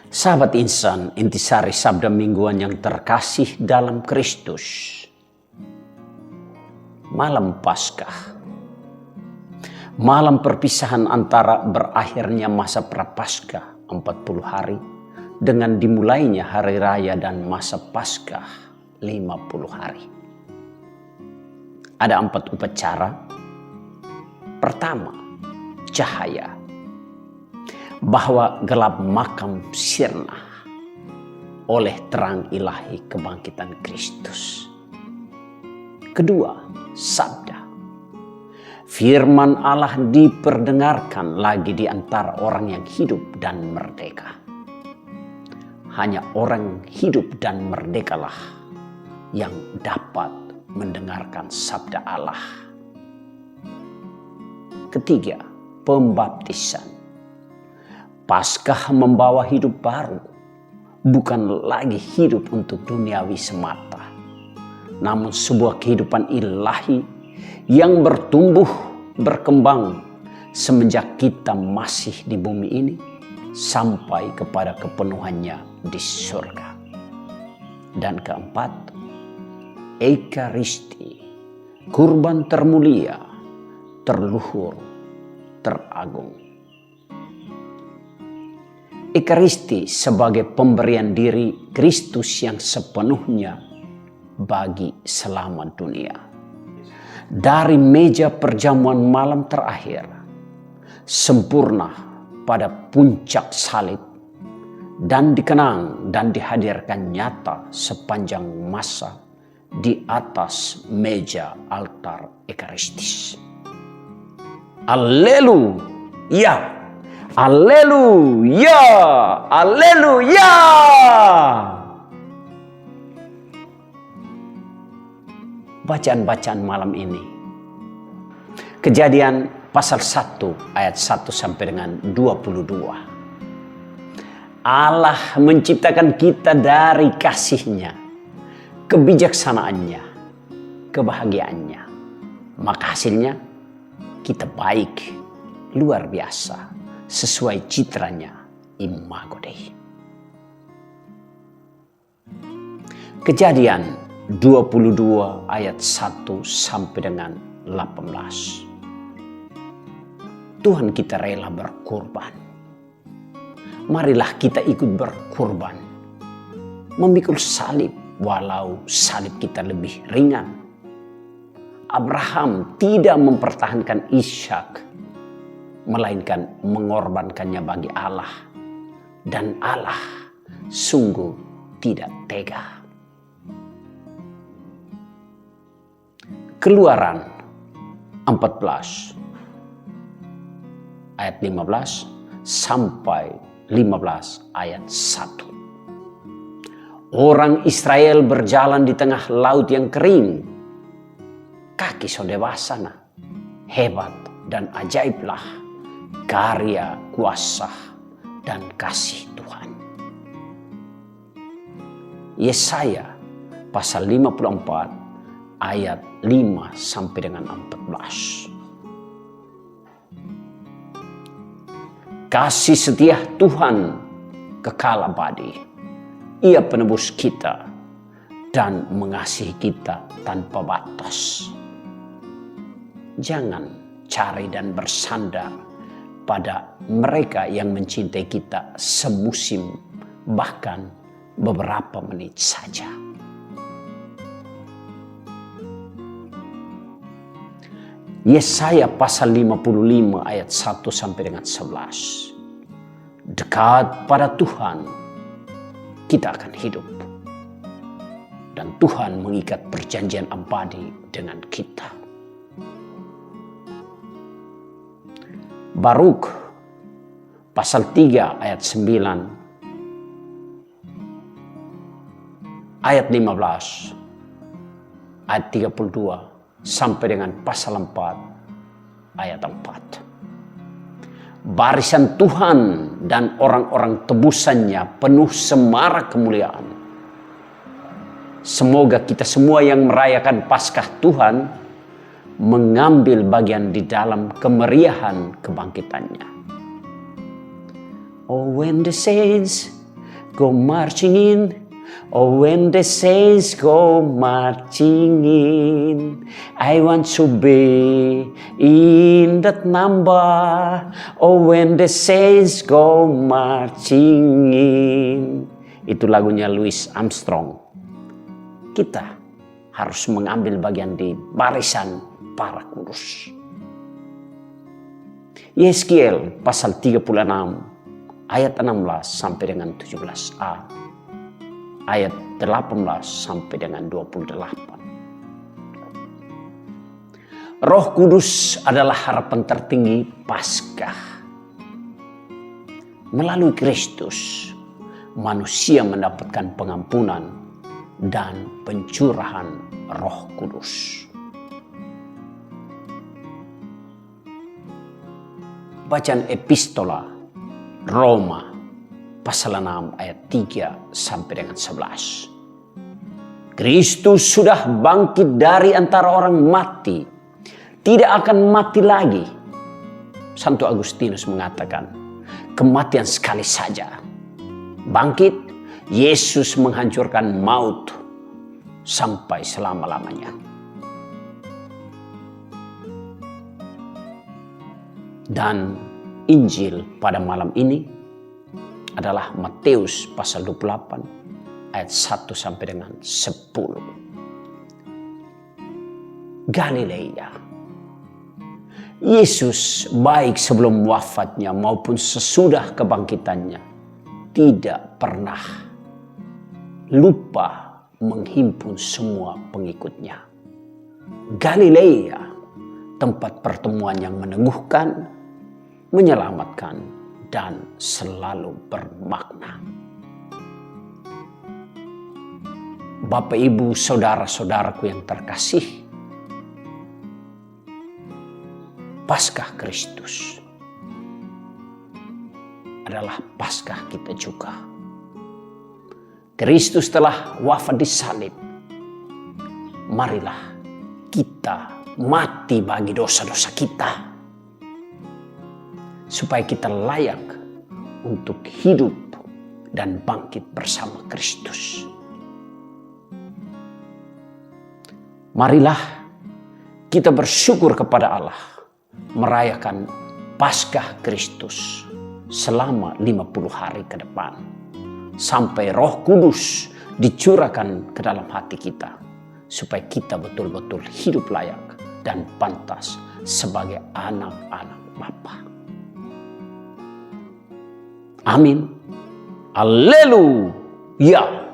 Sahabat insan, intisari sabda mingguan yang terkasih dalam Kristus. Malam Paskah. Malam perpisahan antara berakhirnya masa Prapaskah 40 hari dengan dimulainya hari raya dan masa Paskah 50 hari. Ada 4 upacara. Pertama, cahaya. Bahwa gelap makam sirna oleh terang ilahi kebangkitan Kristus. Kedua, sabda. Firman Allah diperdengarkan lagi di antara orang yang hidup dan merdeka. Hanya orang hidup dan merdekalah yang dapat mendengarkan sabda Allah. Ketiga, pembaptisan. Paskah membawa hidup baru, bukan lagi hidup untuk duniawi semata, namun sebuah kehidupan ilahi yang bertumbuh, berkembang semenjak kita masih di bumi ini sampai kepada kepenuhannya di surga. Dan keempat, Ekaristi, kurban termulia, terluhur, teragung. Ekaristi sebagai pemberian diri Kristus yang sepenuhnya bagi selamat dunia. Dari meja perjamuan malam terakhir, sempurna pada puncak salib, dan dikenang dan dihadirkan nyata sepanjang masa di atas meja altar Ekaristis. Haleluya! Haleluya! Haleluya! Bacaan-bacaan malam ini. Kejadian pasal 1 ayat 1 sampai dengan 22. Allah menciptakan kita dari kasih-Nya, kebijaksanaannya, kebahagiaannya. Maka hasilnya kita baik, luar biasa, sesuai citranya, Imago Dei. Kejadian 22 ayat 1 sampai dengan 18. Tuhan kita rela berkorban. Marilah kita ikut berkorban. Memikul salib walau salib kita lebih ringan. Abraham tidak mempertahankan Ishak, melainkan mengorbankannya bagi Allah. Dan Allah sungguh tidak tega. Keluaran 14 ayat 15 sampai 15 ayat 1. Orang Israel berjalan di tengah laut yang kering. Kaki sodewasana, hebat dan ajaiblah karya, kuasa, dan kasih Tuhan. Yesaya pasal 54 ayat 5 sampai dengan 14. Kasih setia Tuhan kekal abadi. Ia penebus kita dan mengasihi kita tanpa batas. Jangan cari dan bersandar pada mereka yang mencintai kita semusim, bahkan beberapa menit saja. Yesaya pasal 55 ayat 1 sampai dengan 11. Dekat pada Tuhan kita akan hidup. Dan Tuhan mengikat perjanjian abadi dengan kita. Baruk pasal 3 ayat 9 ayat 15 ayat 32 sampai dengan pasal 4 ayat 4. Barisan Tuhan dan orang-orang tebusannya penuh semarak kemuliaan. Semoga kita semua yang merayakan Paskah Tuhan mengambil bagian di dalam kemeriahan kebangkitannya. Oh, when the saints go marching in. Oh, when the saints go marching in, I want to be in that number. Oh, when the saints go marching in. Itu lagunya Louis Armstrong. Kita harus mengambil bagian di barisan para kudus. Yeskiel pasal 36 ayat 16 sampai dengan 17a. Ayat 18 sampai dengan 28. Roh Kudus adalah harapan tertinggi Paskah. Melalui Kristus, manusia mendapatkan pengampunan dan pencurahan Roh Kudus. Bacaan epistola Roma pasal 6 ayat 3 sampai dengan 11. Kristus sudah bangkit dari antara orang mati, tidak akan mati lagi. Santo Agustinus mengatakan, kematian sekali saja. Bangkit, Yesus menghancurkan maut sampai selama-lamanya. Dan Injil pada malam ini adalah Matius pasal 28 ayat 1 sampai dengan 10. Galilea. Yesus baik sebelum wafatnya maupun sesudah kebangkitannya tidak pernah lupa menghimpun semua pengikutnya. Galilea, tempat pertemuan yang meneguhkan, menyelamatkan, dan selalu bermakna. Bapak, Ibu, saudara-saudaraku yang terkasih, Paskah Kristus adalah Paskah kita juga. Kristus telah wafat di salib. Marilah kita mati bagi dosa-dosa kita, supaya kita layak untuk hidup dan bangkit bersama Kristus. Marilah kita bersyukur kepada Allah, merayakan Paskah Kristus selama 50 hari ke depan, sampai Roh Kudus dicurahkan ke dalam hati kita, supaya kita betul-betul hidup layak dan pantas sebagai anak-anak Bapa. Amin. Haleluya.